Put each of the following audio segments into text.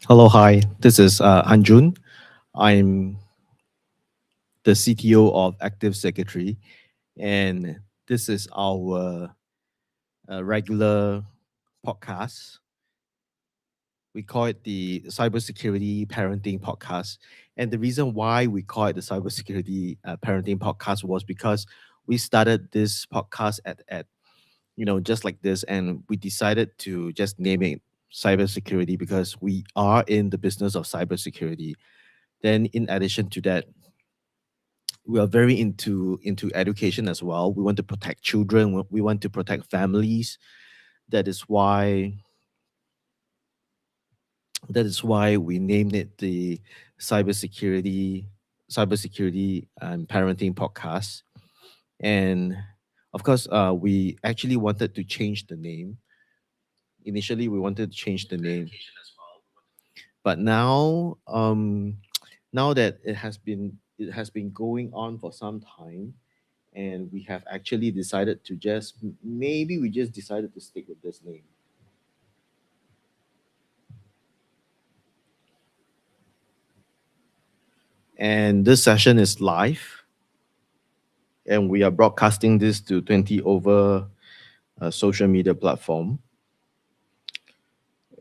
Hello, hi. This is Jun. I'm the CTO of Active Secretary, and this is our regular podcast. We call it the Cybersecurity Parenting Podcast. And the reason why we call it the Cybersecurity Parenting Podcast was because we started this podcast at just like this, and we decided to just name it cybersecurity because we are in the business of cybersecurity. Then, in addition to that, we are very into education as well. We want to protect children. We want to protect families. That is why that is why we named it the cybersecurity cybersecurity and parenting podcast. And of course, we actually wanted to change the name. Initially, we wanted to change the name, but now that it has been going on for some time, and we have actually decided to just maybe we just decided to stick with this name. And this session is live, and we are broadcasting this to 20 over social media platform.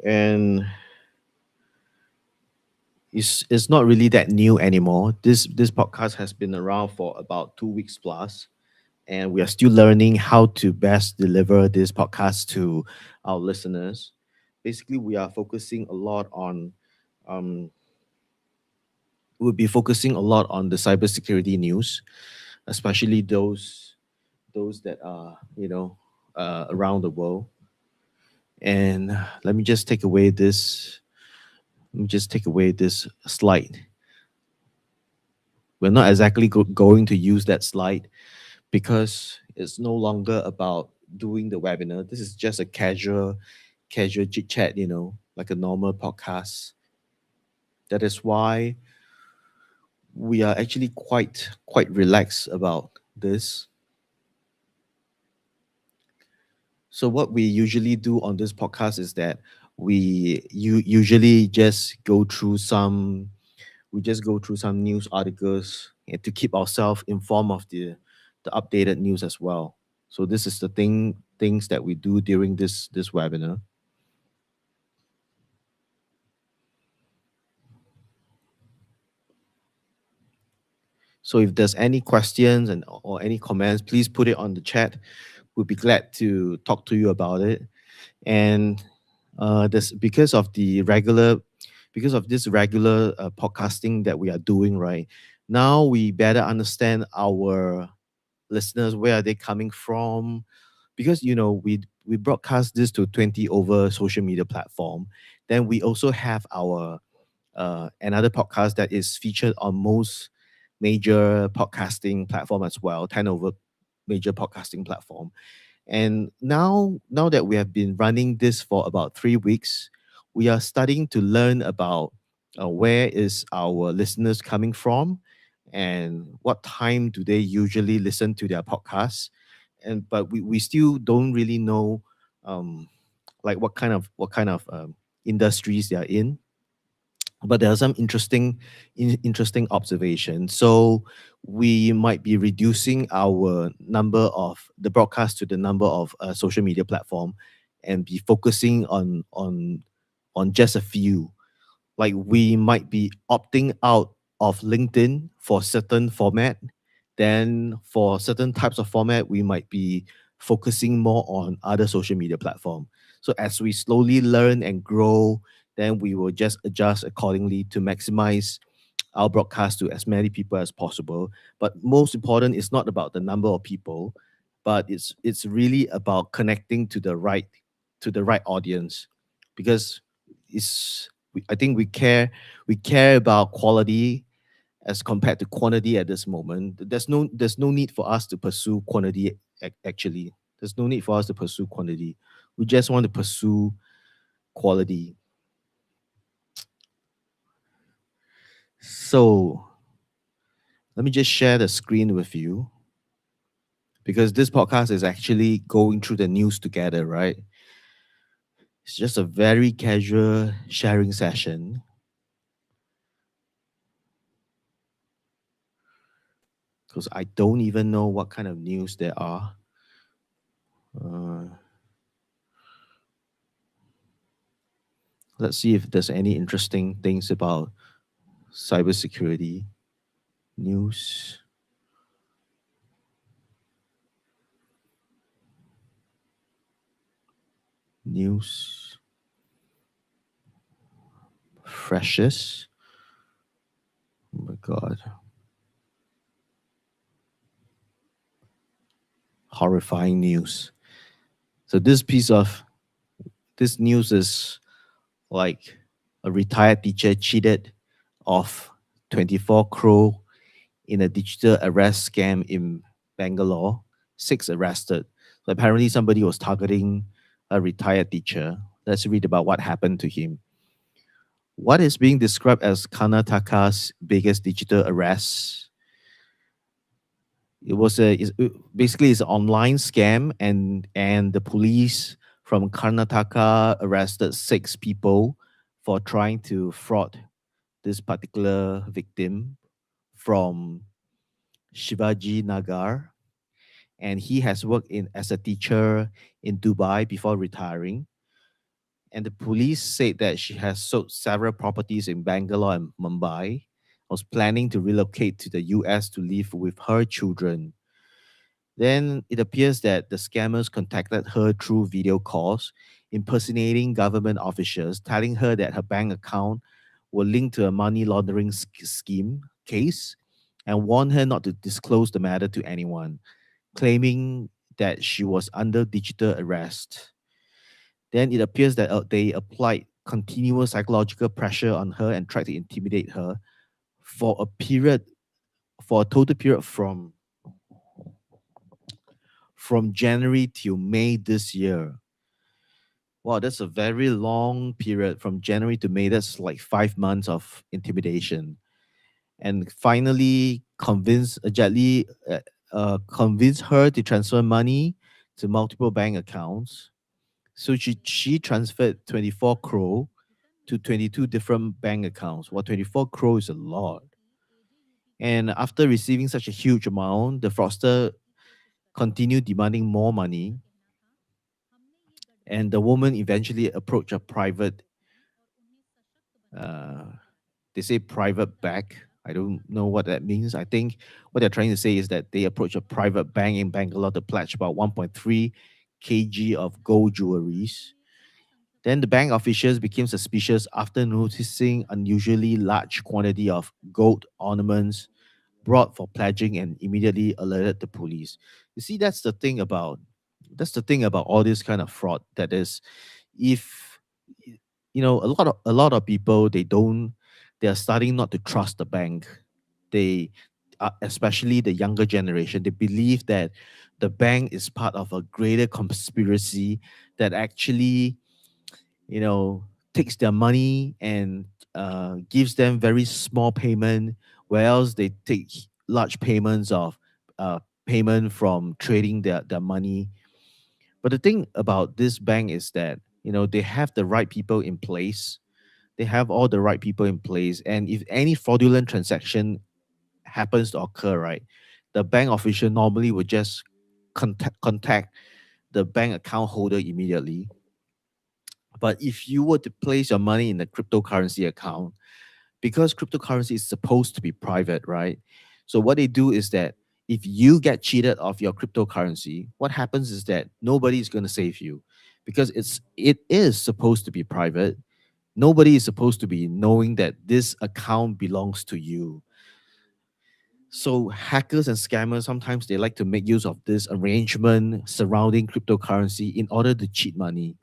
And it's not really that new anymore. This podcast has been around for about 2 weeks plus, and we are still learning how to best deliver this podcast to our listeners. Basically, we are focusing a lot on um, we'll be focusing a lot on the cybersecurity news, especially those that are around the world. And let me just take away this. Let me just take away this slide. We're not exactly going to use that slide because it's no longer about doing the webinar. This is just a casual chit chat, like a normal podcast. That is why we are actually quite relaxed about this. So what we usually do on this podcast is that usually just go through some news articles and to keep ourselves informed of the updated news as well. So this is the things that we do during this webinar. So if there's any questions and or any comments, please put it on the chat. We'll be glad to talk to you about it. And this because of this regular podcasting that we are doing right now, we better understand our listeners, where are they coming from, because we broadcast this to 20 over social media platform. Then we also have our another podcast that is featured on most major podcasting platform as well, 10 over major podcasting platform. And now that we have been running this for about 3 weeks, we are starting to learn about where is our listeners coming from, and what time do they usually listen to their podcasts. And but we still don't really know like what kind of industries they are in. But there are some interesting observations. So we might be reducing our number of the broadcast to the number of social media platform, and be focusing on just a few. Like we might be opting out of LinkedIn for certain format. Then for certain types of format, we might be focusing more on other social media platform. So as we slowly learn and grow, then we will just adjust accordingly to maximize our broadcast to as many people as possible. But most important, it's not about the number of people, but it's really about connecting to the right audience, because I think we care about quality as compared to quantity at this moment. There's no need for us to pursue quantity. Actually, there's no need for us to pursue quantity. We just want to pursue quality. So let me just share the screen with you, because this podcast is actually going through the news together, right? It's just a very casual sharing session because I don't even know what kind of news there are. Uh, let's see if there's any interesting things about cybersecurity news. News freshest. Oh my god, horrifying news. So this news is like a retired teacher cheated of 24 crore in a digital arrest scam in Bangalore. Six arrested. So apparently somebody was targeting a retired teacher. Let's read about what happened to him. What is being described as Karnataka's biggest digital arrest? Basically it's an online scam, and the police from Karnataka arrested six people for trying to fraud this particular victim from Shivaji Nagar, and he has worked in as a teacher in Dubai before retiring. And the police said that she has sold several properties in Bangalore and Mumbai, was planning to relocate to the US to live with her children. Then it appears that the scammers contacted her through video calls, impersonating government officials, telling her that her bank account were linked to a money laundering scheme case and warned her not to disclose the matter to anyone, claiming that she was under digital arrest. Then it appears that they applied continuous psychological pressure on her and tried to intimidate her for a period, for a total period from January till May this year. Wow, that's a very long period from January to May. That's like 5 months of intimidation. And finally, convinced her to transfer money to multiple bank accounts. So she transferred 24 crore to 22 different bank accounts. Well, 24 crore is a lot. And after receiving such a huge amount, the fraudster continued demanding more money. And the woman eventually approached a uh, they say private bank. I don't know what that means. I think what they're trying to say is that they approached a private bank in Bangalore to pledge about 1.3 kg of gold jewelries. Then the bank officials became suspicious after noticing unusually large quantity of gold ornaments brought for pledging and immediately alerted the police. You see, that's the thing about all this kind of fraud. That is, if a lot of people they are starting not to trust the bank. They especially the younger generation, they believe that the bank is part of a greater conspiracy that actually you know takes their money and gives them very small payment, whereas they take large payments of payment from trading their money. But the thing about this bank is that they have the right people in place. They have all the right people in place, and if any fraudulent transaction happens to occur, right, the bank official normally would just contact the bank account holder immediately. But if you were to place your money in a cryptocurrency account, because cryptocurrency is supposed to be private, right? So what they do is that if you get cheated of your cryptocurrency, what happens is that nobody is going to save you, because it is supposed to be private. Nobody is supposed to be knowing that this account belongs to you. So hackers and scammers sometimes they like to make use of this arrangement surrounding cryptocurrency in order to cheat money.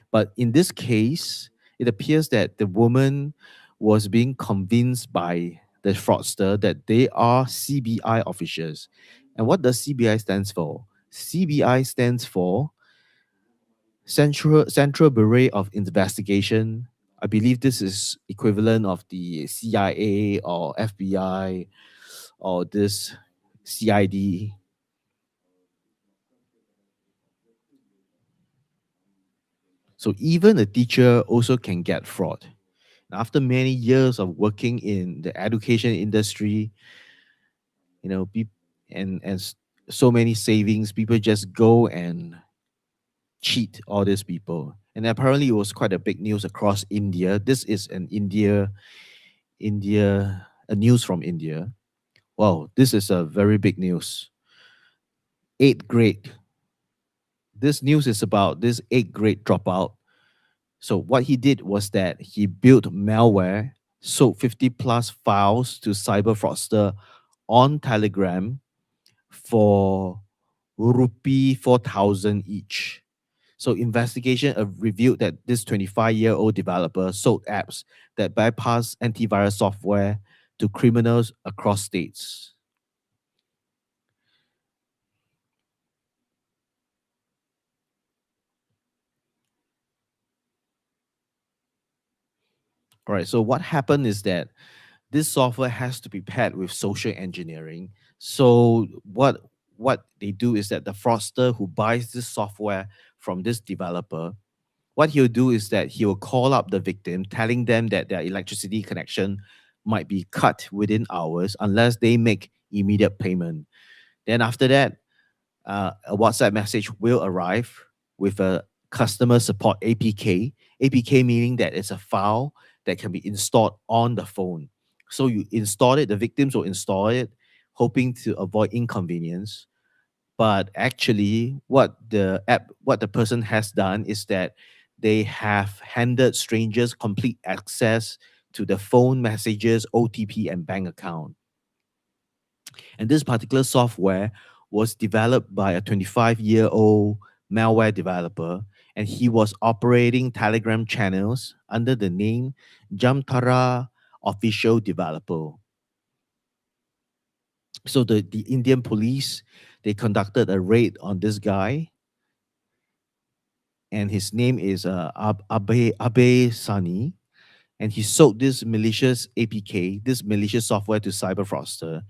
But in this case, it appears that the woman was being convinced by the fraudster that they are CBI officials. And what does CBI stands for? CBI stands for Central Bureau of Investigation. I believe this is equivalent of the CIA or FBI or this CID. So even a teacher also can get fraud. After many years of working in the education industry, you know, so many savings, people just go and cheat all these people. And apparently, it was quite a big news across India. This is an a news from India. Wow, this is a very big news. Eighth grade. This news is about this eighth grade dropout. So what he did was that he built malware, sold 50 plus files to cyber fraudster on Telegram for rupee 4,000 each. So investigation have revealed that this 25-year-old developer sold apps that bypass antivirus software to criminals across states. All right. So what happened is that this software has to be paired with social engineering. So what they do is that the fraudster who buys this software from this developer, what he'll do is that he will call up the victim, telling them that their electricity connection might be cut within hours unless they make immediate payment. Then after that, a WhatsApp message will arrive with a customer support APK. APK meaning that it's a file that can be installed on the phone. So you install it, the victims will install it, hoping to avoid inconvenience. But actually, what the person has done is that they have handed strangers complete access to the phone messages, OTP, and bank account. And this particular software was developed by a 25-year-old malware developer, and he was operating Telegram channels under the name Jamtara Official Developer. So the Indian police, they conducted a raid on this guy, and his name is Abe Sani, and he sold this malicious APK, this malicious software to cyber fraudster.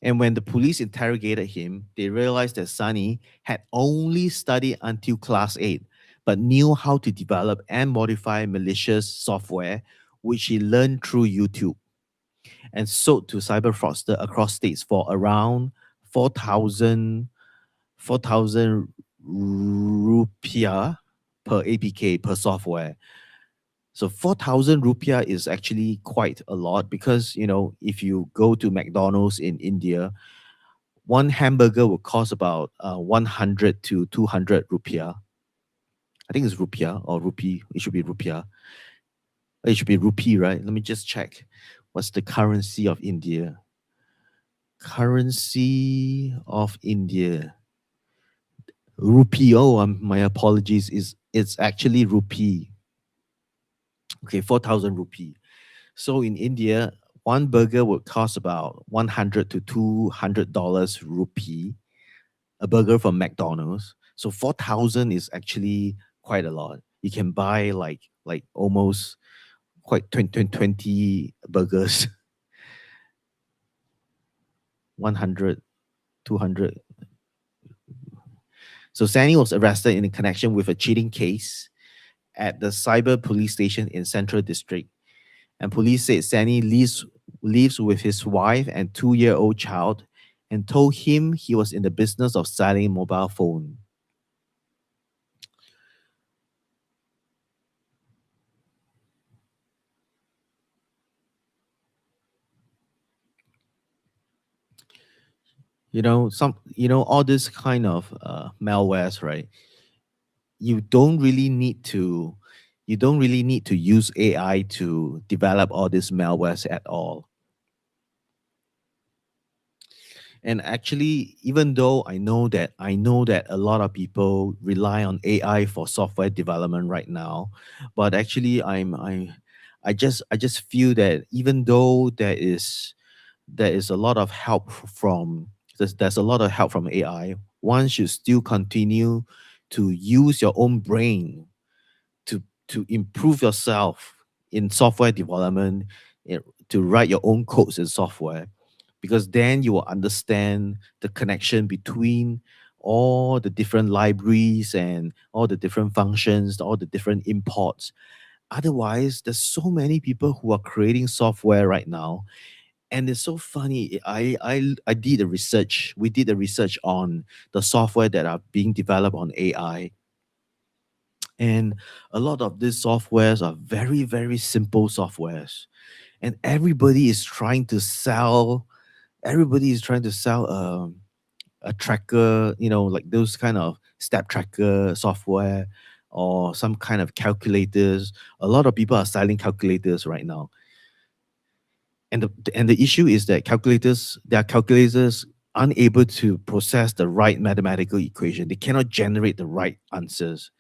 And when the police interrogated him, they realized that Sunny had only studied until class 8, but knew how to develop and modify malicious software, which he learned through YouTube and sold to cyber fraudster across states for around 4,000 4,000 rupiah per APK per software. So 4,000 rupiah is actually quite a lot because, you know, if you go to McDonald's in India, one hamburger will cost about 100 to 200 rupiah. I think it's rupiah or rupee. It should be rupiah. It should be rupee, right? Let me just check. What's the currency of India? Currency of India. Rupee. Oh, my apologies. It's actually rupee. Okay, 4,000 rupee. So in India, one burger would cost about 100 to $200 rupee, a burger from McDonald's. So 4,000 is actually quite a lot. You can buy like almost quite 20 burgers, 100, 200. So Sani was arrested in connection with a cheating case at the cyber police station in Central District. And police said Sani lives with his wife and 2-year-old child and told him he was in the business of selling mobile phone. All this kind of malwares, right? You don't really need to use AI to develop all these malwares at all. And actually, even though I know that a lot of people rely on AI for software development right now, but actually I just feel that even though there is a lot of help from there's a lot of help from AI, one should still continue to use your own brain to improve yourself in software development, to write your own codes in software, because then you will understand the connection between all the different libraries and all the different functions, all the different imports. Otherwise, there's so many people who are creating software right now, and it's so funny. I did a research. We did a research on the software that are being developed on AI, and a lot of these softwares are very very simple softwares, and everybody is trying to sell. Everybody is trying to sell a tracker, like those kind of step tracker software or some kind of calculators. A lot of people are selling calculators right now. And the issue is that there are calculators unable to process the right mathematical equation. They cannot generate the right answers.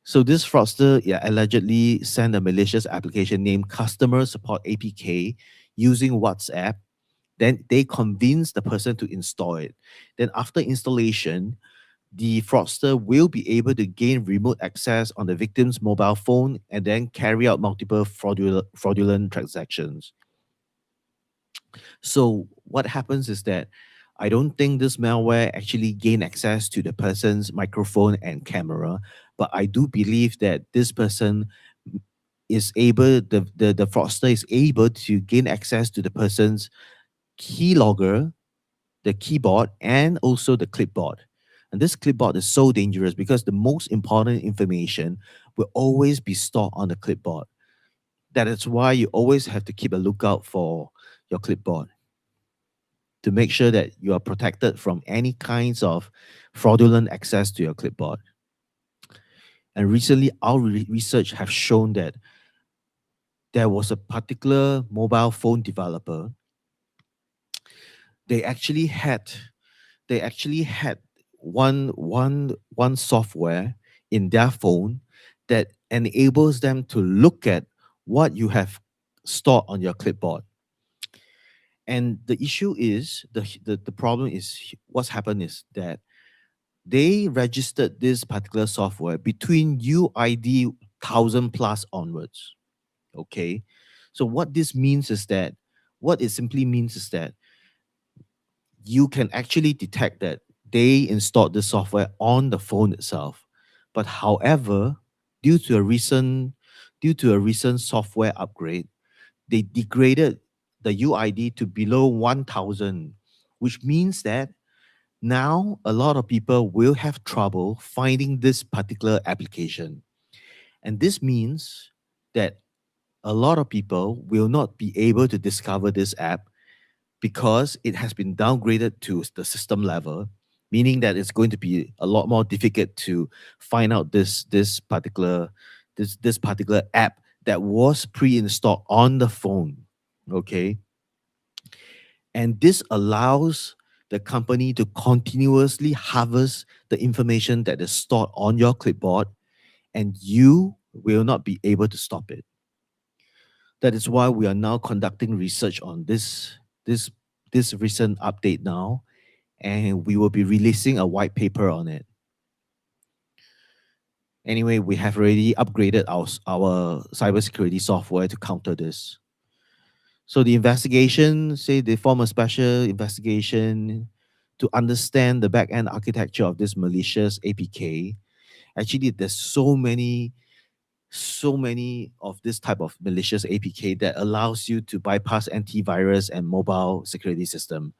So this fraudster, yeah, allegedly sent a malicious application named Customer Support APK using WhatsApp. Then they convince the person to install it. Then after installation, the fraudster will be able to gain remote access on the victim's mobile phone and then carry out multiple fraudulent transactions. So what happens is that I don't think this malware actually gain access to the person's microphone and camera, but I do believe that this person is able, the fraudster is able to gain access to the person's keylogger, the keyboard, and also the clipboard. And this clipboard is so dangerous because the most important information will always be stored on the clipboard. That is why you always have to keep a lookout for your clipboard to make sure that you are protected from any kinds of fraudulent access to your clipboard. And recently, our research have shown that there was a particular mobile phone developer. They actually had they actually had one software in their phone that enables them to look at what you have stored on your clipboard. And the issue is the problem is what's happened is that they registered this particular software between UID 1000 plus onwards. Okay. So what it simply means is that you can actually detect that they installed the software on the phone itself. But however, due to a recent software upgrade, they degraded the UID to below 1000, which means that now a lot of people will have trouble finding this particular application. And this means that a lot of people will not be able to discover this app because it has been downgraded to the system level, meaning that it's going to be a lot more difficult to find out this particular app that was pre-installed on the phone. Okay. And this allows the company to continuously harvest the information that is stored on your clipboard, and you will not be able to stop it. That is why we are now conducting research on this this recent update now, and we will be releasing a white paper on it. Anyway, we have already upgraded our cybersecurity software to counter this. So the investigation, say they form a special investigation to understand the back-end architecture of this malicious APK. Actually, there's so many of this type of malicious APK that allows you to bypass antivirus and mobile security system.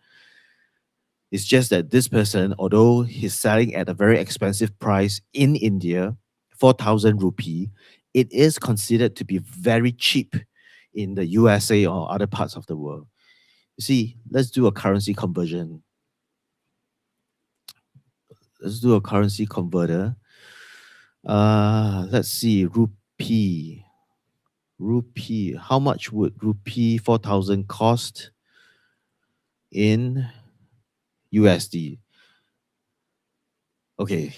It's just that this person, although he's selling at a very expensive price in India, 4,000 rupee, it is considered to be very cheap in the USA or other parts of the world. You see, let's do a currency conversion. Let's do a currency converter. Let's see, rupee. Rupee. How much would rupee 4,000 cost in USD? Okay,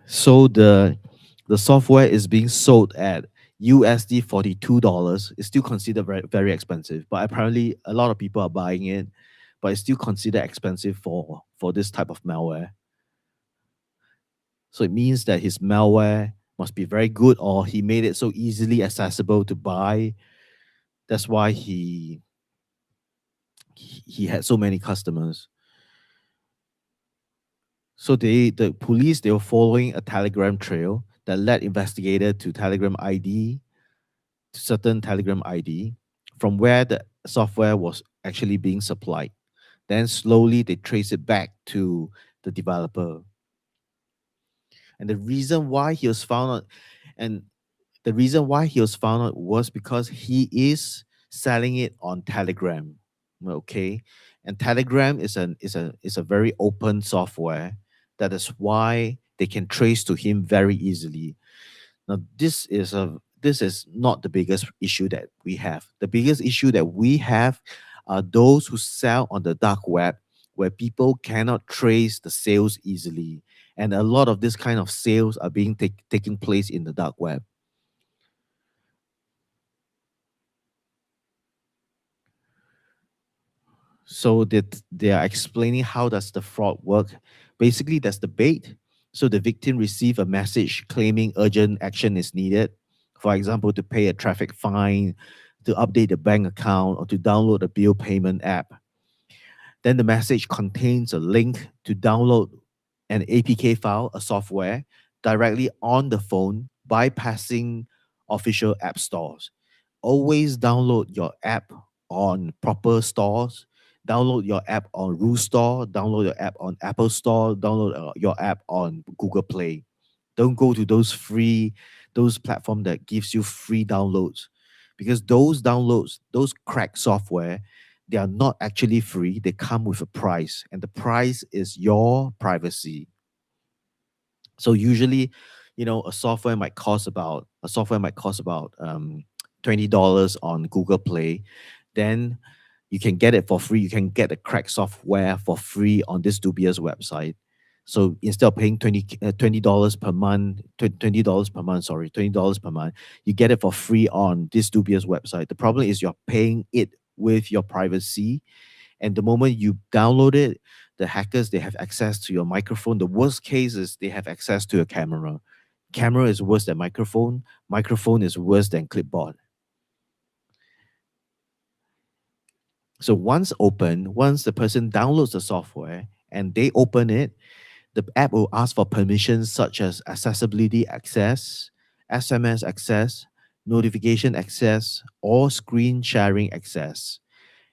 so the software is being sold at USD $42. It's still considered very, very expensive, but apparently a lot of people are buying it, but it's still considered expensive for this type of malware. So it means that his malware must be very good, or he made it so easily accessible to buy. That's why he had so many customers. So the police, they were following a Telegram trail that led investigator to Telegram ID, to certain Telegram ID, from where the software was actually being supplied. Then slowly they trace it back to the developer. And the reason why he was found out, and the reason why he was found out was because he is selling it on Telegram. Okay. And Telegram is a very open software. That is why they can trace to him very easily. Now, this is not the biggest issue that we have. The biggest issue that we have are those who sell on the dark web, where people cannot trace the sales easily, and a lot of this kind of sales are being taking place in the dark web. So that they are explaining how does the fraud work. Basically, that's the bait. So the victim receive a message claiming urgent action is needed. For example, to pay a traffic fine, to update the bank account, or to download a bill payment app. Then the message contains a link to download an APK file, a software, directly on the phone, bypassing official app stores. Always download your app on proper stores. Download your app on Roo Store. Download your app on Apple Store. Download your app on Google Play. Don't go to those platforms that gives you free downloads, because those downloads, those cracked software, they are not actually free. They come with a price, and the price is your privacy. So usually, a software might cost about $20 on Google Play. Then you can get it for free. You can get the cracked software for free on this dubious website. So instead of paying $20 per month, $20 per month, sorry, $20 per month, you get it for free on this dubious website. The problem is you're paying it with your privacy, and the moment you download it, the hackers, they have access to your microphone. The worst case is they have access to your camera. Camera is worse than microphone. Microphone is worse than clipboard. So once the person downloads the software and they open it, the app will ask for permissions such as accessibility access, SMS access, notification access, or screen sharing access.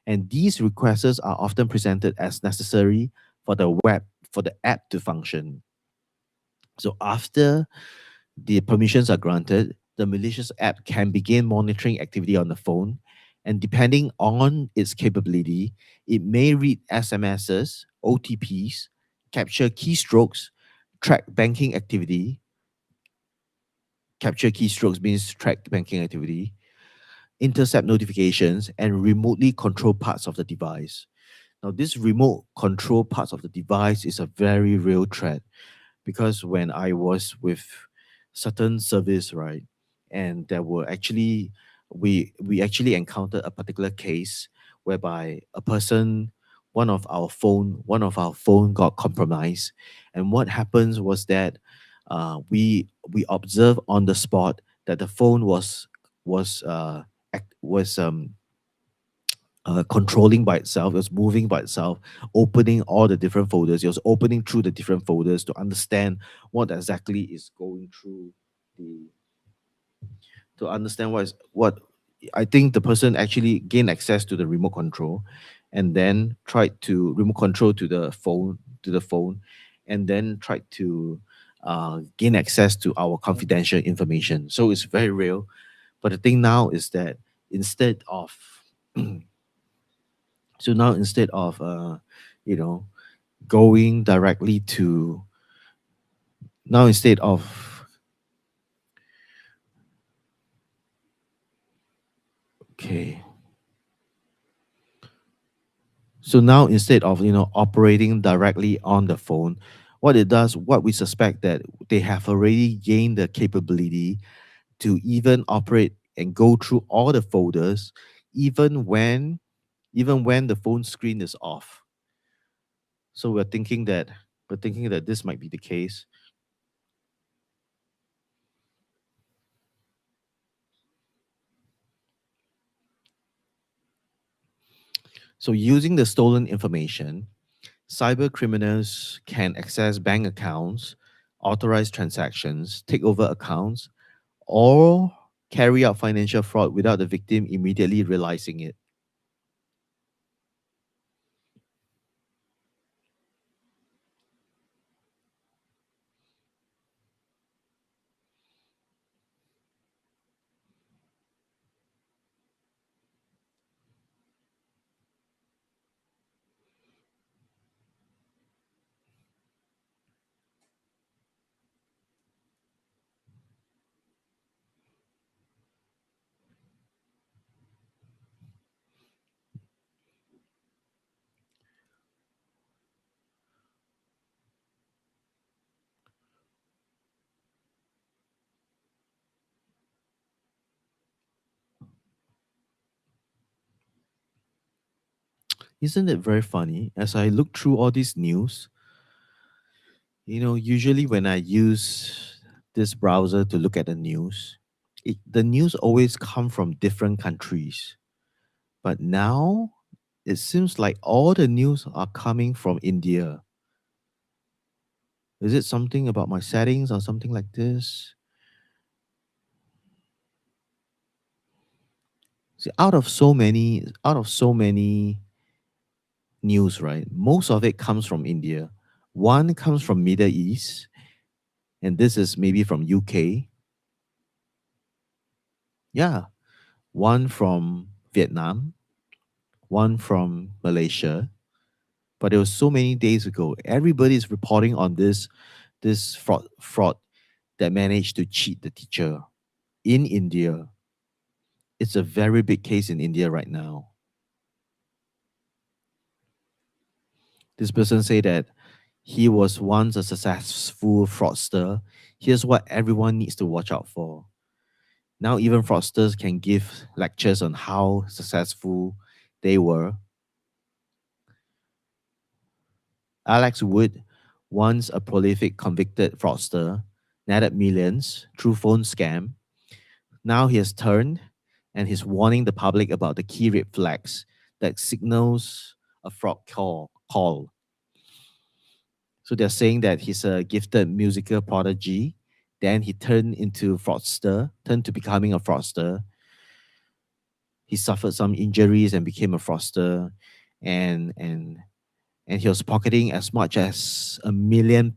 And these requests are often presented as necessary for the app to function. So after the permissions are granted, the malicious app can begin monitoring activity on the phone. And depending on its capability, it may read SMSs, OTPs, capture keystrokes, track banking activity. Capture keystrokes means track banking activity, intercept notifications, and remotely control parts of the device. Now, this remote control parts of the device is a very real threat, because when I was with certain service, right, and there were actually we actually encountered a particular case whereby a person, one of our phone got compromised. And what happens was that we observed on the spot that the phone was was controlling by itself. It was moving by itself, opening all the different folders. It was opening through the different folders to understand what exactly is going through the to understand what I think the person actually gained access to the remote control, and then tried to remote control to the phone, and then tried to gain access to our confidential information. So it's very real. But the thing now is that instead of so now instead of you know going directly to now instead of okay so now instead of operating directly on the phone, what we suspect that they have already gained the capability to even operate and go through all the folders, even when the phone screen is off. So we're thinking that this might be the case. So using the stolen information, Cyber criminals can access bank accounts, authorize transactions, take over accounts, or carry out financial fraud without the victim immediately realizing it. Isn't it very funny? As I look through all these news, usually when I use this browser to look at the news, the news always come from different countries. But now it seems like all the news are coming from India. Is it something about my settings or something like this? See, out of so many news, right? Most of it comes from India. One comes from Middle East, and this is maybe from UK. Yeah, one from Vietnam, one from Malaysia. But it was so many days ago. Everybody is reporting on this fraud that managed to cheat the teacher in India. It's a very big case in India right now. This person said that he was once a successful fraudster. Here's what everyone needs to watch out for. Now, even fraudsters can give lectures on how successful they were. Alex Wood, once a prolific convicted fraudster, netted millions through phone scam. Now he has turned and he's warning the public about the key red flags that signals a fraud call. So they're saying that he's a gifted musical prodigy. Then he turned to becoming a fraudster. He suffered some injuries and became a fraudster, and and and he was pocketing as much as £1 million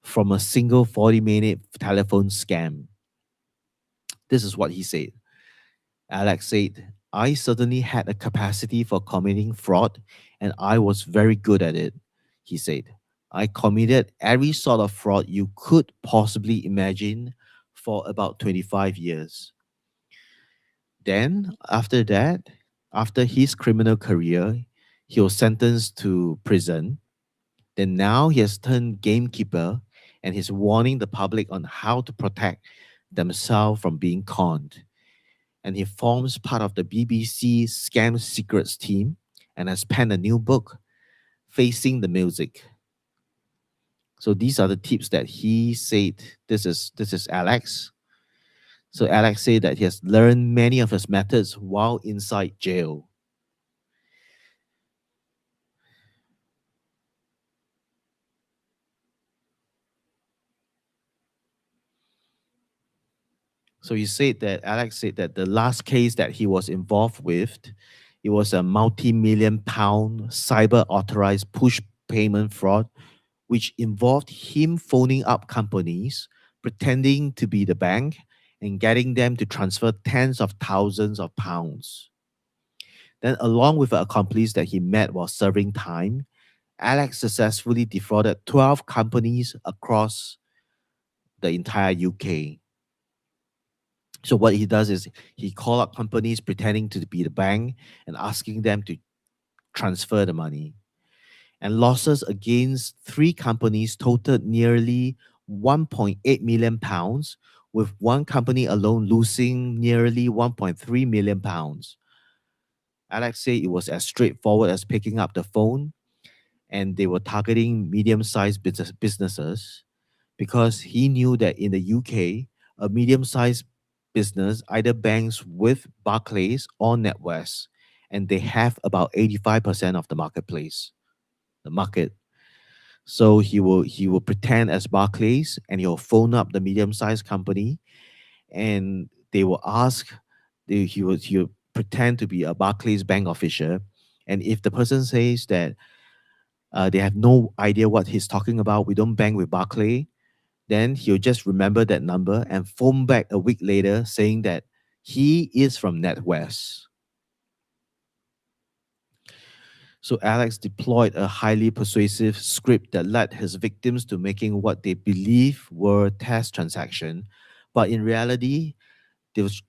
from a single 40-minute telephone scam. This is what he said. Alex said, I certainly had a capacity for committing fraud and I was very good at it. He said, I committed every sort of fraud you could possibly imagine for about 25 years. Then, after his criminal career, he was sentenced to prison. Then now he has turned gamekeeper and he's warning the public on how to protect themselves from being conned. And he forms part of the BBC Scam Secrets team and has penned a new book, Facing the Music. So these are the tips that he said. This is Alex. So Alex said that he has learned many of his methods while inside jail. So Alex said that the last case that he was involved with, it was a multi-million pound cyber authorized push payment fraud, which involved him phoning up companies, pretending to be the bank, and getting them to transfer tens of thousands of pounds. Then, along with an accomplice that he met while serving time, Alex successfully defrauded 12 companies across the entire UK. So what he does is he call up companies pretending to be the bank and asking them to transfer the money. And losses against three companies totaled nearly 1.8 million pounds, with one company alone losing nearly 1.3 million pounds. Alex said it was as straightforward as picking up the phone, and they were targeting medium-sized businesses because he knew that in the UK, a medium-sized business either banks with Barclays or NatWest, and they have about 85% of the marketplace. the market. So he will pretend as Barclays, and he'll phone up the medium-sized company, and they will ask. He will pretend to be a Barclays bank official, and if the person says that they have no idea what he's talking about, we don't bank with Barclay, then he'll just remember that number and phone back a week later saying that he is from NetWest. So Alex deployed a highly persuasive script that led his victims to making what they believe were test transactions, but in reality,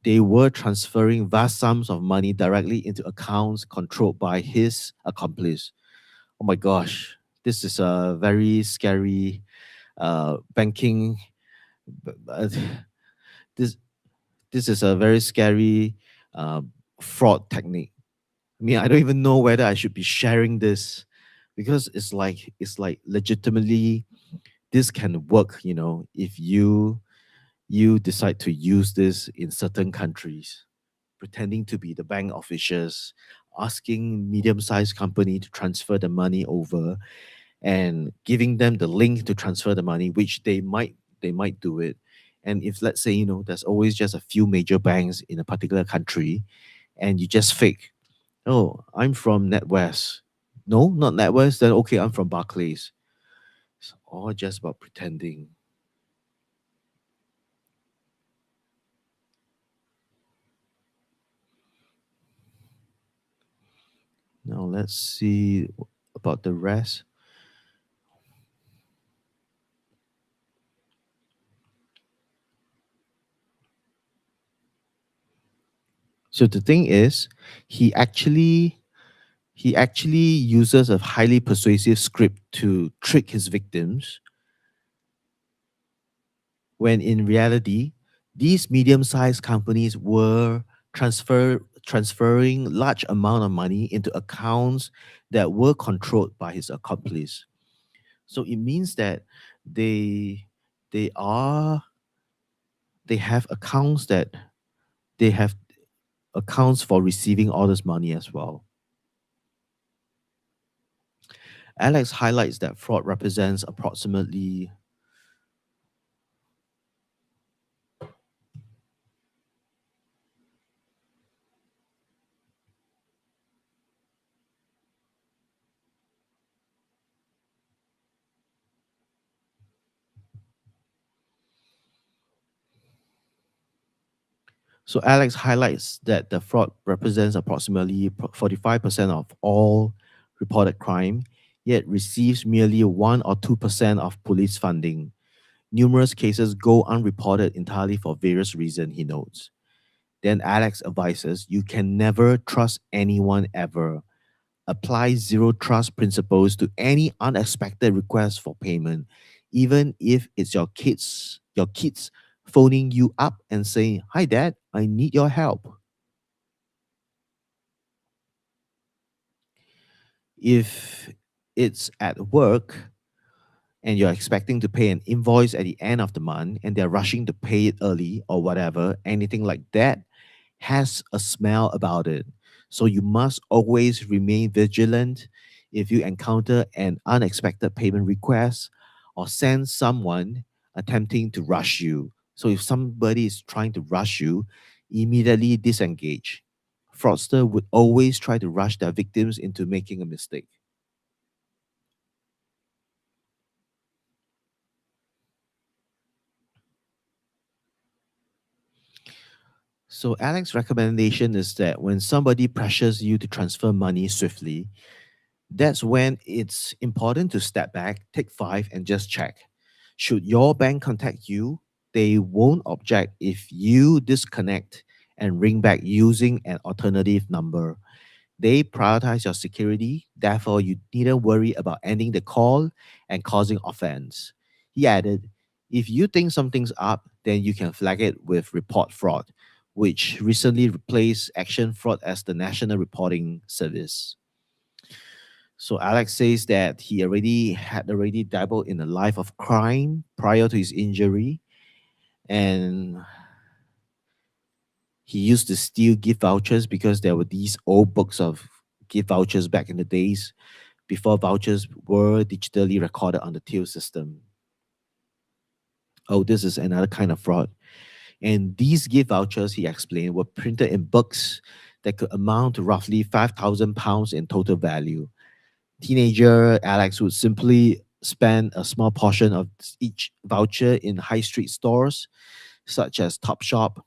they were transferring vast sums of money directly into accounts controlled by his accomplice. Oh my gosh, this is a very scary banking. Uh, this this is a very scary uh, fraud technique. I mean, I don't even know whether I should be sharing this because it's like legitimately this can work. If you decide to use this in certain countries, pretending to be the bank officials, asking medium-sized company to transfer the money over, and giving them the link to transfer the money, which they might do it. And if let's say there's always just a few major banks in a particular country, and you just fake, oh, I'm from NetWest. No, not NetWest. Then okay, I'm from Barclays. It's all just about pretending. Now let's see about the rest. So the thing is, he actually he actually uses a highly persuasive script to trick his victims, when in reality, these medium-sized companies were transferring large amount of money into accounts that were controlled by his accomplice. So it means that they they are they have accounts that they have accounts for receiving all this money as well. Alex highlights that fraud represents approximately. So Alex highlights that the fraud represents approximately 45% of all reported crime, yet receives merely 1 or 2% of police funding. Numerous cases go unreported entirely for various reasons, he notes. Then Alex advises you can never trust anyone ever. Apply zero trust principles to any unexpected request for payment, even if it's your kids phoning you up and saying, "Hi dad, I need your help." If it's at work and you're expecting to pay an invoice at the end of the month and they're rushing to pay it early or whatever, anything like that has a smell about it. So you must always remain vigilant if you encounter an unexpected payment request or send someone attempting to rush you. So if somebody is trying to rush you, immediately disengage. Fraudster would always try to rush their victims into making a mistake. So Alex's recommendation is that when somebody pressures you to transfer money swiftly, that's when it's important to step back, take five, and just check. Should your bank contact you, they won't object if you disconnect and ring back using an alternative number. They prioritize your security, therefore, you needn't worry about ending the call and causing offense. He added, if you think something's up, then you can flag it with report fraud, which recently replaced action fraud as the national reporting service. So Alex says that he already dabbled in a life of crime prior to his injury, and he used to steal gift vouchers because there were these old books of gift vouchers back in the days. before vouchers were digitally recorded on the till system. Oh, this is another kind of fraud. And these gift vouchers, he explained, were printed in books that could amount to roughly £5,000 in total value. Teenager Alex would simply spend a small portion of each voucher in high street stores such as Topshop,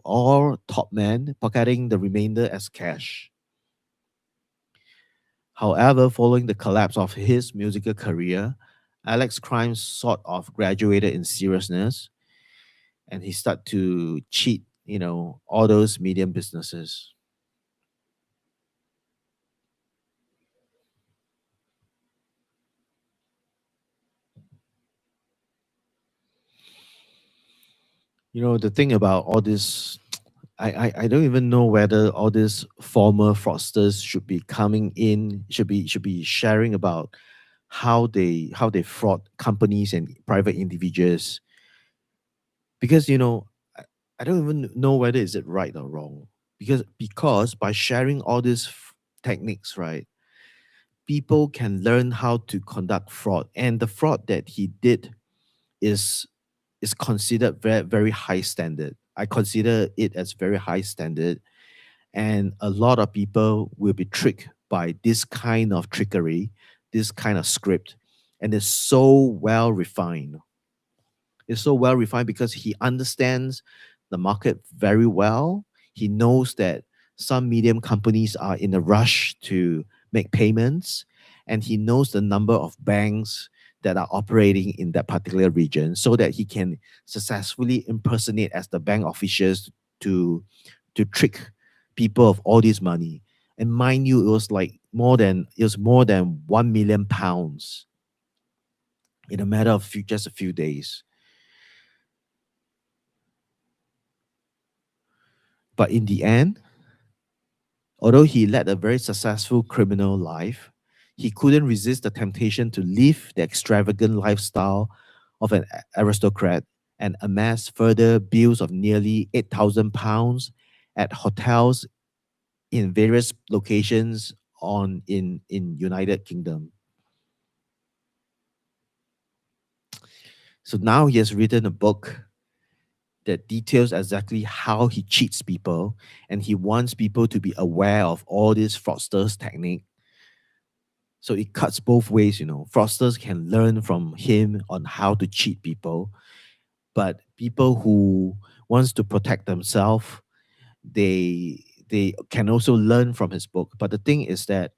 or Topman, pocketing the remainder as cash. However, following the collapse of his musical career, Alex's crime sort of graduated in seriousness, and he started to cheat, all those medium businesses. The thing about all this, I don't even know whether all these former fraudsters should be coming in, should be sharing about how they fraud companies and private individuals, because I don't even know whether is it right or wrong, because by sharing all these techniques, right, people can learn how to conduct fraud, and the fraud that he did is is considered very very high standard. I consider it as very high standard, and a lot of people will be tricked by this kind of trickery, this kind of script, and it's so well refined. It's so well refined because he understands the market very well. He knows that some medium companies are in a rush to make payments, and he knows the number of banks that are operating in that particular region, so that he can successfully impersonate as the bank officials to trick people of all this money. And mind you, it was more than £1 million in a matter of just a few days. But in the end, although he led a very successful criminal life, he couldn't resist the temptation to live the extravagant lifestyle of an aristocrat and amass further bills of nearly £8,000 at hotels in various locations in United Kingdom. So now he has written a book that details exactly how he cheats people, and he wants people to be aware of all these fraudsters technique. So it cuts both ways. Fraudsters can learn from him on how to cheat people, but people who wants to protect themselves, they can also learn from his book. But the thing is that,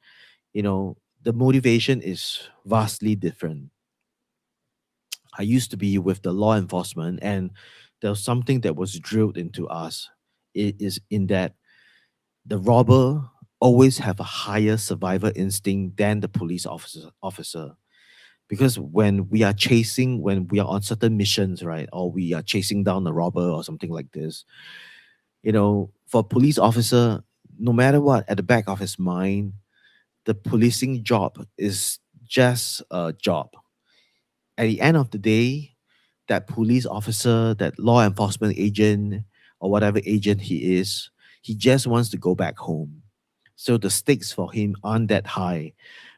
the motivation is vastly different. I used to be with the law enforcement, and there was something that was drilled into us. It is in that the robber always have a higher survival instinct than the police officer. Because when we are on certain missions, right, or we are chasing down a robber or something like this, for a police officer, no matter what, at the back of his mind, the policing job is just a job. At the end of the day, that police officer, that law enforcement agent, or whatever agent he is, he just wants to go back home. So the stakes for him aren't that high.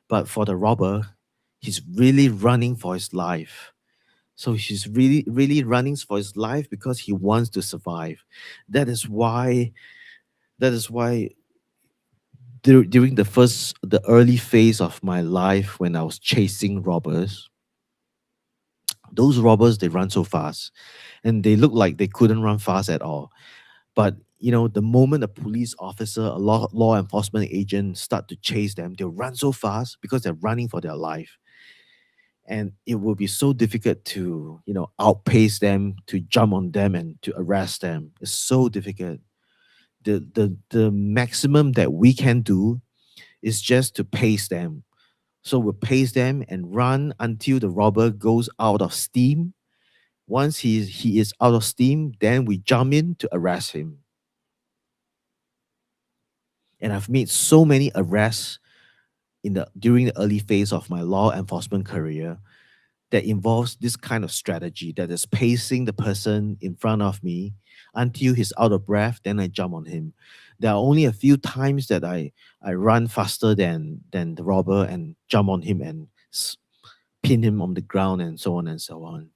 But for the robber, he's really running for his life. So he's really, really running for his life because he wants to survive. That is why, that is why during the early phase of my life when I was chasing robbers, those robbers, they run so fast and they look like they couldn't run fast at all. But the moment a police officer, a law enforcement agent start to chase them, they'll run so fast because they're running for their life. And it will be so difficult to, outpace them, to jump on them and to arrest them. It's so difficult. The maximum that we can do is just to pace them. So we'll pace them and run until the robber goes out of steam. Once he is out of steam, then we jump in to arrest him. And I've made so many arrests during the early phase of my law enforcement career. that involves this kind of strategy that is pacing the person in front of me until he's out of breath, then I jump on him. There are only a few times that I run faster than the robber and jump on him and pin him on the ground and so on and so on.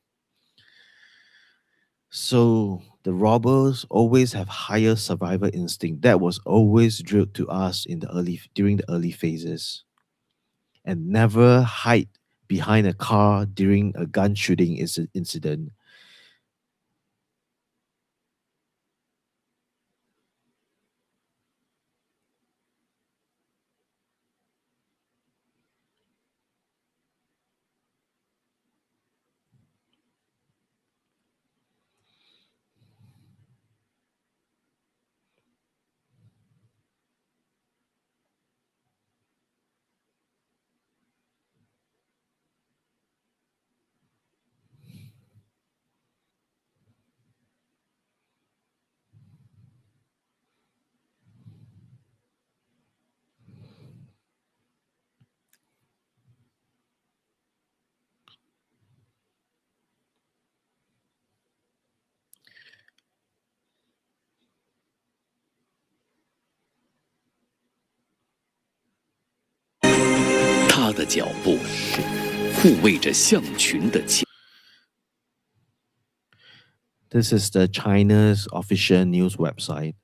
So the robbers always have higher survival instinct. That was always drilled to us in the early during the early phases. And never hide behind a car during a gun shooting incident. This is the China's official news website.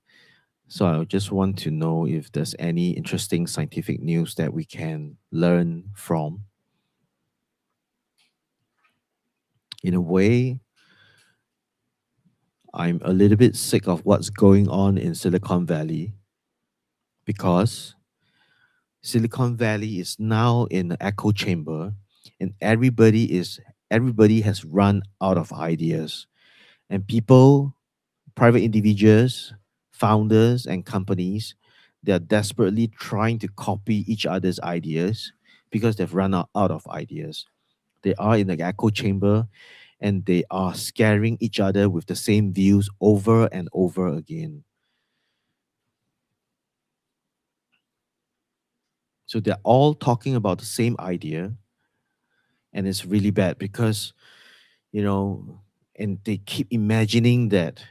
So I just want to know if there's any interesting scientific news that we can learn from. In a way, I'm a little bit sick of what's going on in Silicon Valley because Silicon Valley is now in the echo chamber and everybody has run out of ideas. And people, private individuals, founders and companies, they're desperately trying to copy each other's ideas because they've run out of ideas. They are in the echo chamber and they are scaring each other with the same views over and over again. So they're all talking about the same idea, and it's really bad because, you know, and they keep imagining that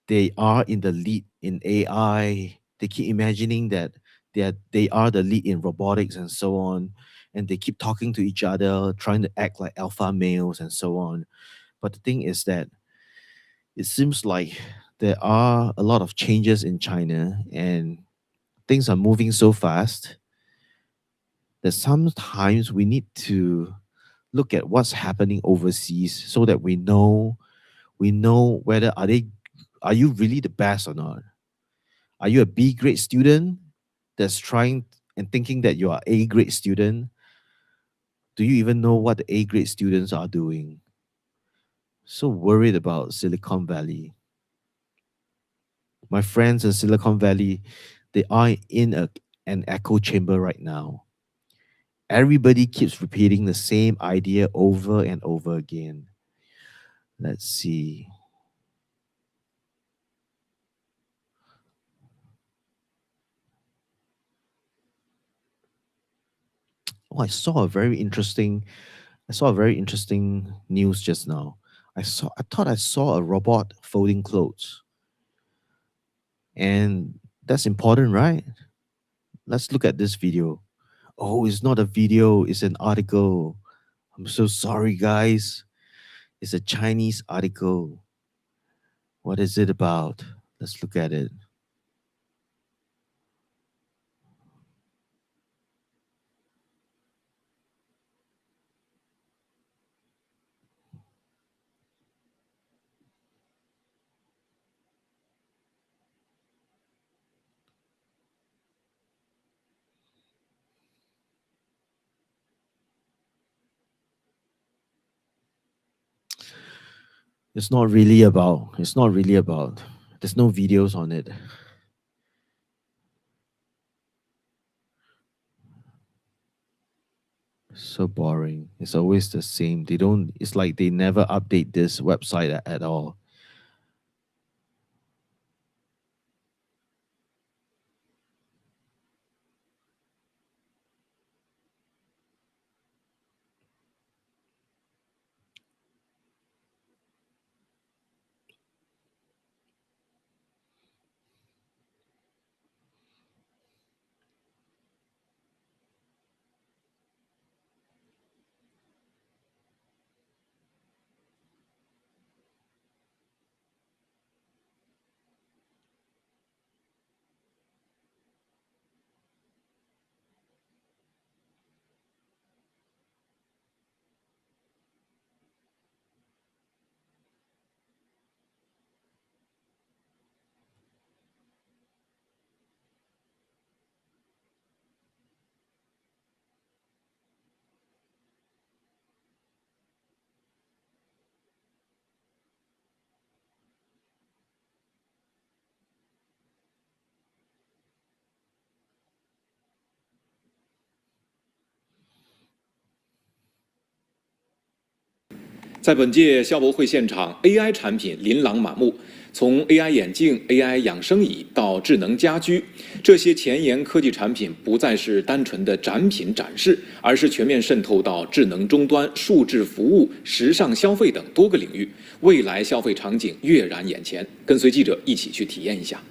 they are in the lead in AI. They keep imagining that they are the lead in robotics and so on. And they keep talking to each other, trying to act like alpha males and so on. But the thing is that it seems like there are a lot of changes in China and things are moving so fast that sometimes we need to look at what's happening overseas so that we know whether are you really the best or not. Are you a B grade student that's trying and thinking that you are A grade student? Do you even know what the A grade students are doing? So worried about Silicon Valley. My friends in Silicon Valley, they are in an echo chamber right now. Everybody keeps repeating the same idea over and over again. Let's see. Oh, I saw a very interesting news just now. I thought I saw a robot folding clothes. And that's important, right? Let's look at this video. Oh, it's not a video, it's an article. I'm so sorry, guys. It's a Chinese article. What is it about? Let's look at it. It's not really about, there's no videos on it. So boring. It's always the same. It's like they never update this website at all. 在本届消博会现场 ，AI 产品琳琅满目，从 AI 眼镜、AI 养生椅到智能家居，这些前沿科技产品不再是单纯的展品展示，而是全面渗透到智能终端、数字服务、时尚消费等多个领域，未来消费场景跃然眼前。跟随记者一起去体验一下。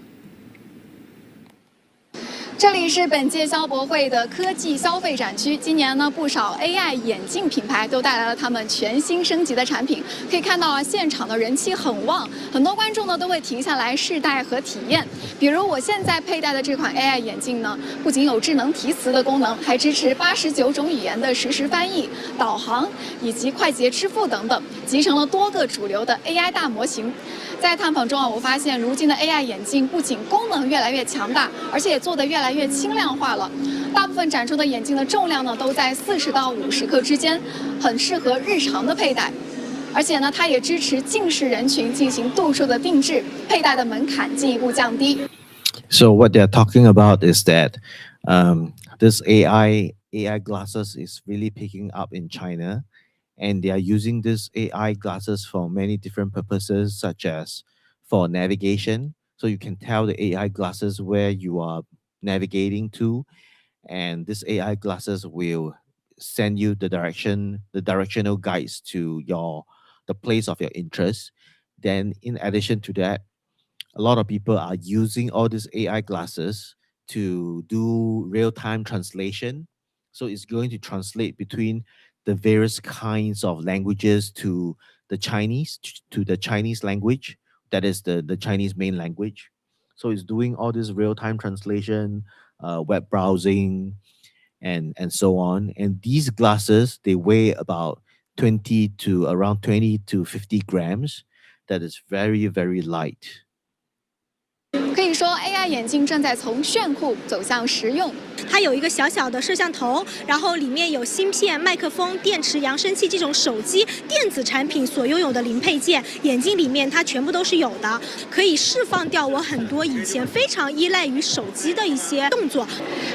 这里是本届消博会的科技消费展区。今年呢，不少 AI 眼镜品牌都带来了他们全新升级的产品。可以看到啊，现场的人气很旺，很多观众呢都会停下来试戴和体验。比如我现在佩戴的这款 AI 眼镜呢，不仅有智能提词的功能，还支持89种语言的实时翻译、导航以及快捷支付等等，集成了多个主流的 AI 大模型。在探访中啊，我发现如今的 AI 眼镜不仅功能越来越强大，而且也做得越来越轻量化了。大部分展出的眼镜的重量呢都在40到50克之间，很适合日常的佩戴。而且呢，它也支持近视人群进行度数的定制，佩戴的门槛进一步降低。So what they're talking about is that this AI glasses is really picking up in China, and they are using this AI glasses for many different purposes, such as for navigation. So you can tell the AI glasses where you are navigating to, and this AI glasses will send you the directional guides to the place of your interest. Then, in addition to that, a lot of people are using all these AI glasses to do real-time translation. So it's going to translate between the various kinds of languages to the Chinese language. That is the Chinese main language. So it's doing all this real-time translation, web browsing, and so on. And these glasses, they weigh about 20 to 50 grams. That is very, very light. 可以说 ，AI 眼镜正在从炫酷走向实用。它有一个小小的摄像头，然后里面有芯片、麦克风、电池、扬声器这种手机电子产品所拥有的零配件，眼镜里面它全部都是有的，可以释放掉我很多以前非常依赖于手机的一些动作。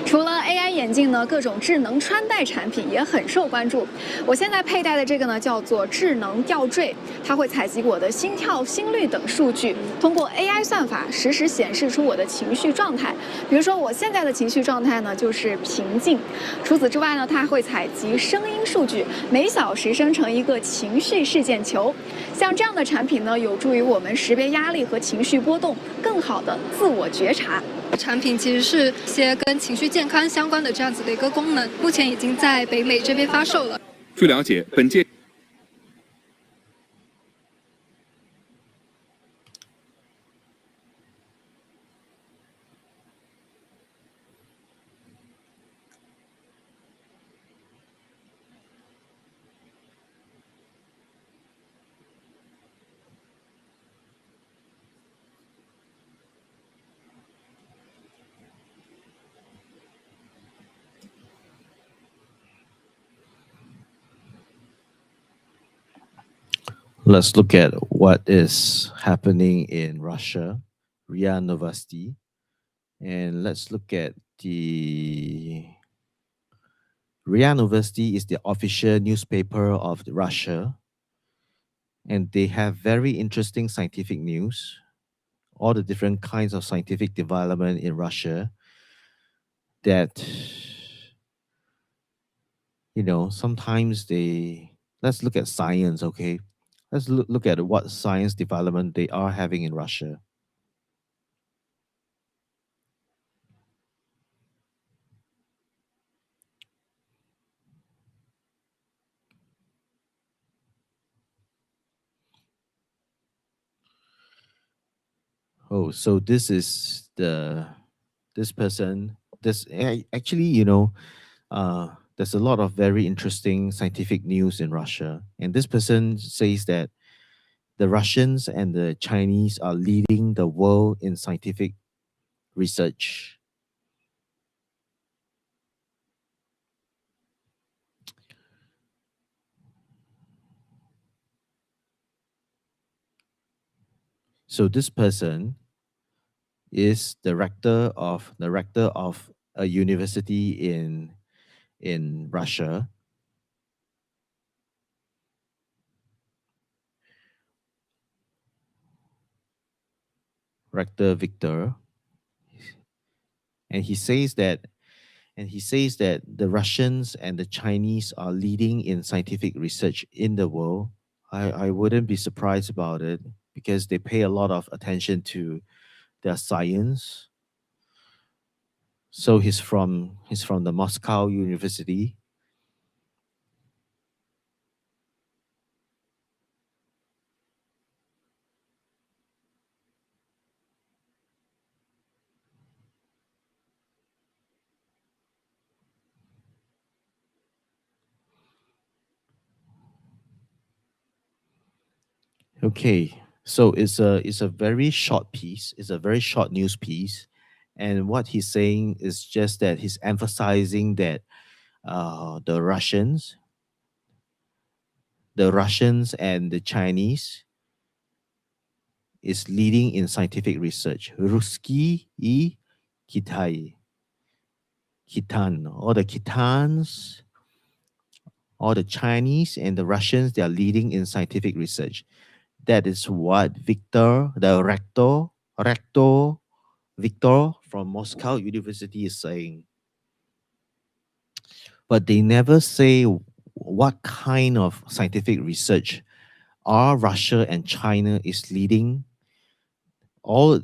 除了 AI 眼镜呢，各种智能穿戴产品也很受关注。我现在佩戴的这个呢，叫做智能吊坠，它会采集我的心跳、心率等数据，通过 AI 算法实时显示出我的情绪状态。比如说我现在的情绪状态呢，就是平静。除此之外呢，它还会采集声音数据，每小时生成一个情绪事件球。像这样的产品呢，有助于我们识别压力和情绪波动，更好的自我觉察。产品其实是一些跟情绪健康相关的这样子的一个功能，目前已经在北美这边发售了。据了解，本届Let's look at what is happening in Russia, RIA Novosti, and let's look at the RIA Novosti is the official newspaper of Russia, and they have very interesting scientific news, all the different kinds of scientific development in Russia that sometimes let's look at science, okay? Let's look at what science development they are having in Russia. Oh, so this is this person. Actually, there's a lot of very interesting scientific news in Russia, and this person says that the Russians and the Chinese are leading the world in scientific research. So this person is the rector of a university in Russia. Rector Victor, and he says that the Russians and the Chinese are leading in scientific research in the world. I wouldn't be surprised about it because they pay a lot of attention to their science. So he's from the Moscow University. Okay, so it's a very short piece. It's a very short news piece, and what he's saying is just that he's emphasizing that the Russians and the Chinese is leading in scientific research. Ruski и Kitai, Kitan, all the Kitans, all the Chinese and the Russians, they are leading in scientific research. That is what Victor, the rector Victor from Moscow University is saying. But they never say what kind of scientific research are Russia and China is leading.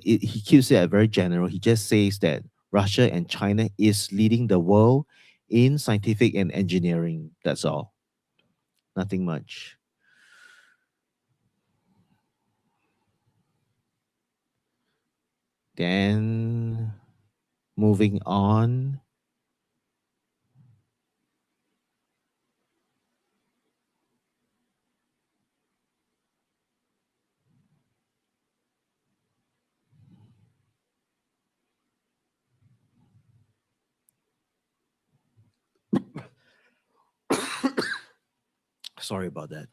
He keeps it very general. He just says that Russia and China is leading the world in scientific and engineering. That's all. Nothing much. Then moving on. Sorry about that.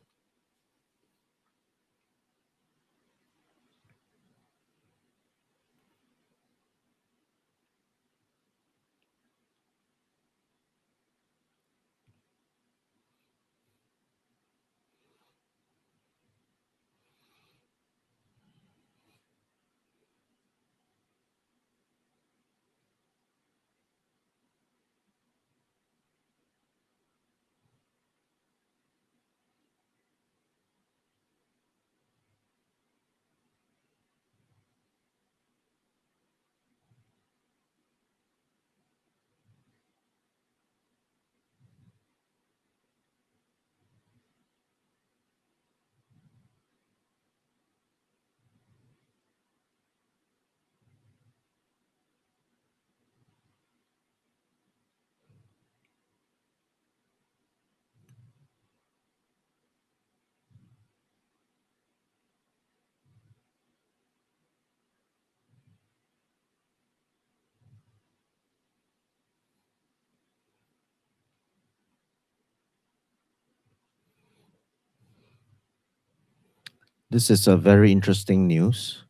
This is a very interesting news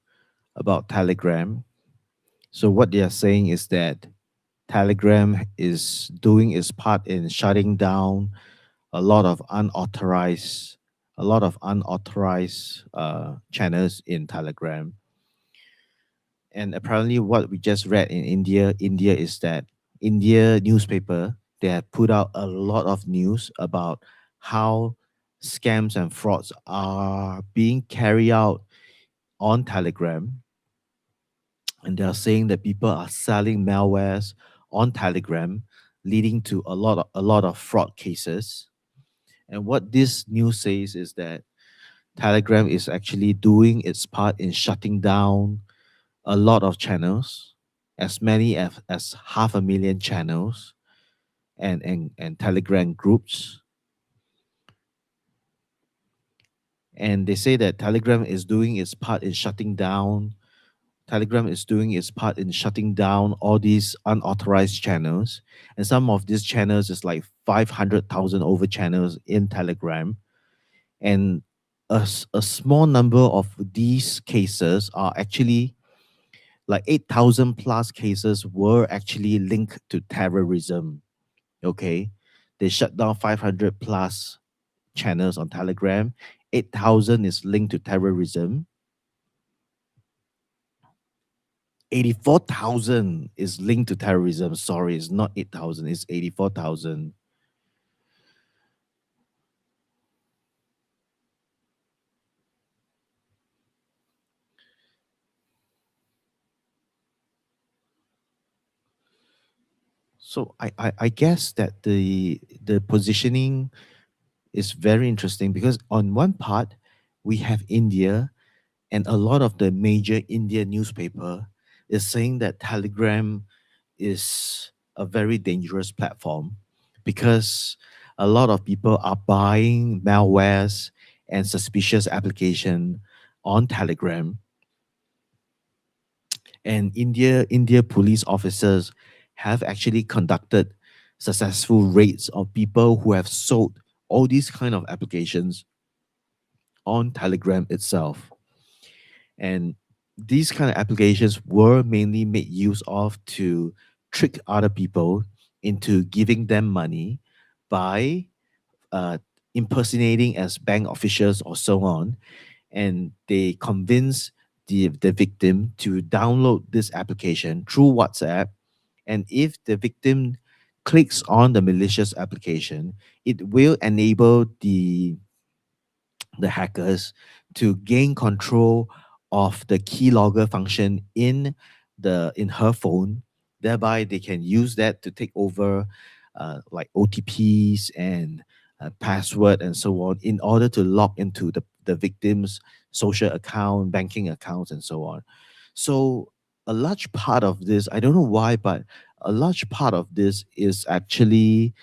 about Telegram. So what they are saying is that Telegram is doing its part in shutting down a lot of unauthorized channels in Telegram. And apparently, what we just read in India is that India newspaper, they have put out a lot of news about how scams and frauds are being carried out on Telegram, and they are saying that people are selling malwares on Telegram, leading to a lot of fraud cases. And what this news says is that Telegram is actually doing its part in shutting down a lot of channels, as many as 500,000 channels and Telegram groups. And they say that Telegram is doing its part in shutting down all these unauthorized channels. And some of these channels is like 500,000 over channels in Telegram. And a small number of these cases are actually like 8,000 plus cases were actually linked to terrorism. Okay. They shut down 500 plus channels on Telegram. 8,000 is linked to terrorism. 84,000 is linked to terrorism. Sorry, it's not 8,000, it's 84,000. So I guess that the positioning is very interesting because on one part we have India, and a lot of the major Indian newspaper is saying that Telegram is a very dangerous platform because a lot of people are buying malwares and suspicious application on Telegram, and India police officers have actually conducted successful raids of people who have sold all these kind of applications on Telegram itself. And these kind of applications were mainly made use of to trick other people into giving them money by uh, impersonating as bank officials or so on. And they convince the victim to download this application through WhatsApp. And if the victim clicks on the malicious application, it will enable the hackers to gain control of the keylogger function in her phone. Thereby they can use that to take over like OTPs and password and so on in order to log into the victim's social account, banking accounts, and so on. So a large part of this, I don't know why, but a large part of this is actually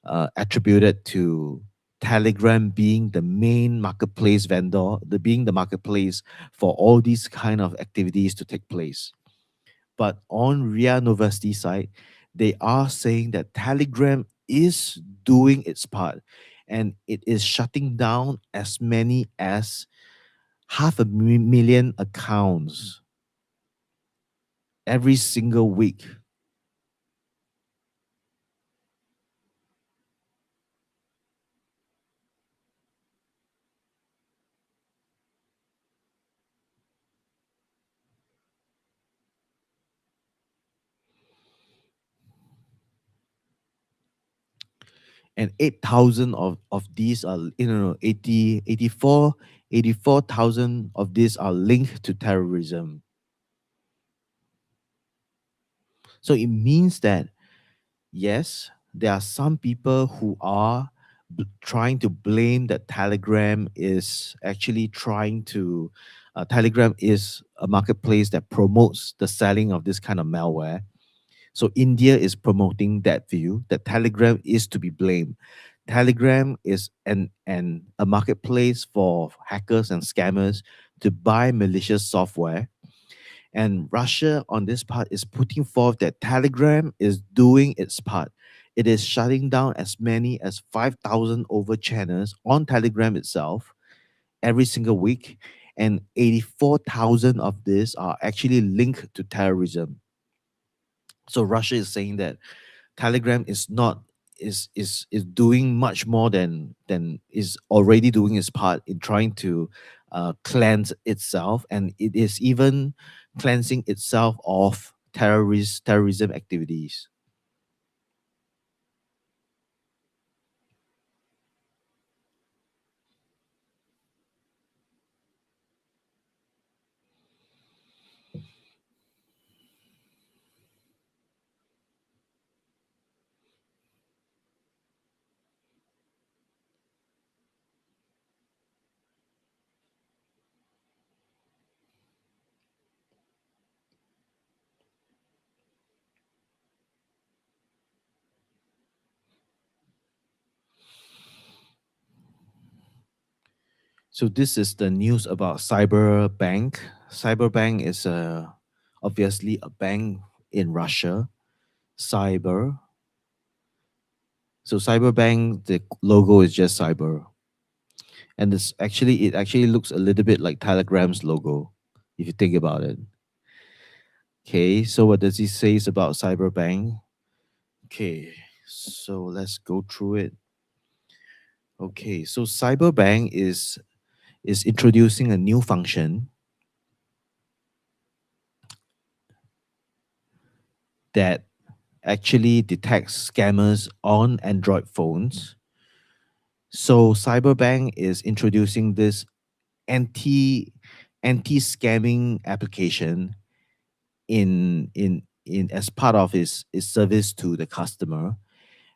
attributed to Telegram being the main marketplace vendor, being the marketplace for all these kind of activities to take place. But on RIA University side, they are saying that Telegram is doing its part, and it is shutting down as many as half a million accounts every single week. And 8,000 of these are, 84,000 of these are linked to terrorism. So it means that, yes, there are some people who are trying to blame that Telegram is actually trying to, Telegram is a marketplace that promotes the selling of this kind of malware. So India is promoting that view that Telegram is to be blamed. Telegram is an a marketplace for hackers and scammers to buy malicious software. And Russia on this part is putting forth that Telegram is doing its part. It is shutting down as many as 5,000 over channels on Telegram itself every single week. And 84,000 of these are actually linked to terrorism. So Russia is saying that Telegram is not is doing much more than is already doing its part in trying to cleanse itself, and it is even cleansing itself of terrorism activities. So this is the news about Cyberbank. Cyberbank is obviously a bank in Russia. Cyber. So Cyberbank, the logo is just cyber. And it actually looks a little bit like Telegram's logo, if you think about it. Okay, so what does he say about Cyberbank? Okay, so let's go through it. Okay, so Cyberbank is introducing a new function. that actually detects scammers on Android phones. So Cyberbank is introducing this anti scamming application in as part of its service to the customer.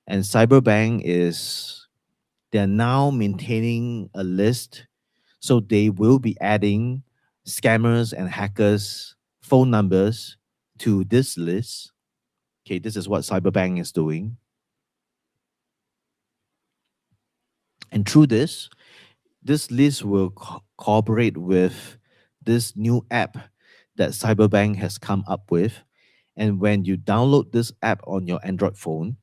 And Cyberbank is they're now maintaining a list, so they will be adding scammers and hackers phone numbers to this list. Okay, this is what Cyberbank is doing. And through this list will cooperate with this new app that Cyberbank has come up with. And when you download this app on your Android phone,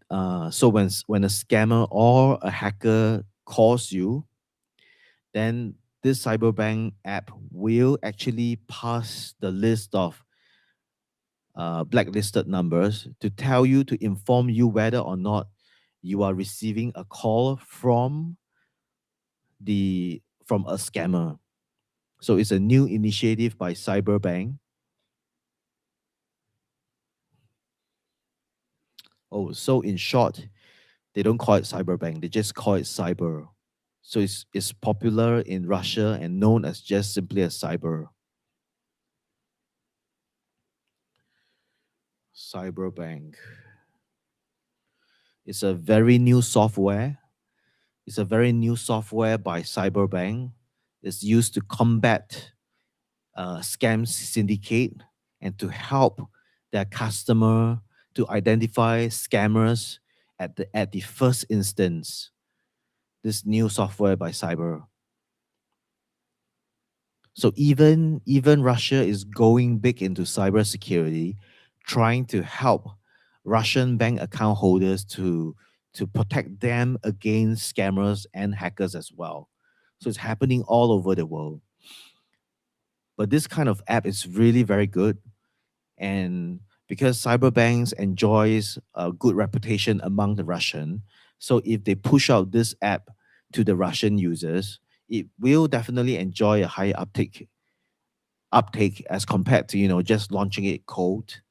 so when a scammer or a hacker calls you, then this Cyberbank app will actually pass the list of blacklisted numbers to tell you, to inform you whether or not you are receiving a call from a scammer. So it's a new initiative by Cyberbank. Oh, so in short, they don't call it Cyberbank, they just call it cyber. So it's popular in Russia and known as just simply as cyber. Cyberbank. It's a very new software. It's a very new software by Cyberbank. It's used to combat scam syndicate and to help their customer to identify scammers at the first instance. This new software by Cyber. So even Russia is going big into cybersecurity, trying to help Russian bank account holders to protect them against scammers and hackers as well. So it's happening all over the world. But this kind of app is really very good, and because cyberbanks enjoys a good reputation among the Russian, so if they push out this app to the Russian users, it will definitely enjoy a high uptake as compared to just launching it cold.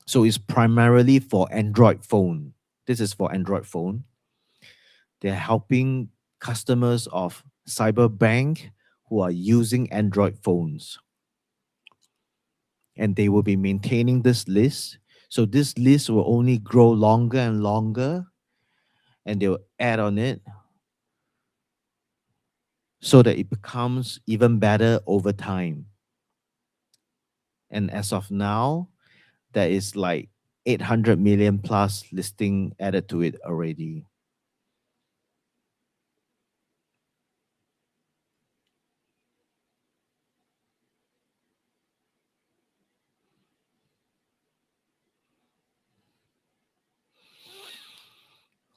So it's primarily for Android phone. This is for Android phone. They're helping customers of Cyberbank who are using Android phones. And they will be maintaining this list. So this list will only grow longer and longer, and they'll add on it so that it becomes even better over time. And as of now, there is like 800 million plus listing added to it already.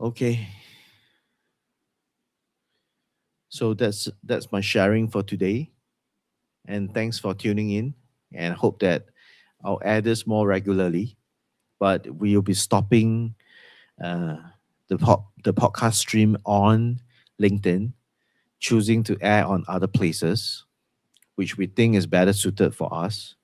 Okay. So that's my sharing for today. And thanks for tuning in. And hope that I'll add this more regularly. But we'll be stopping uh, the podcast stream on LinkedIn, choosing to air on other places, which we think is better suited for us.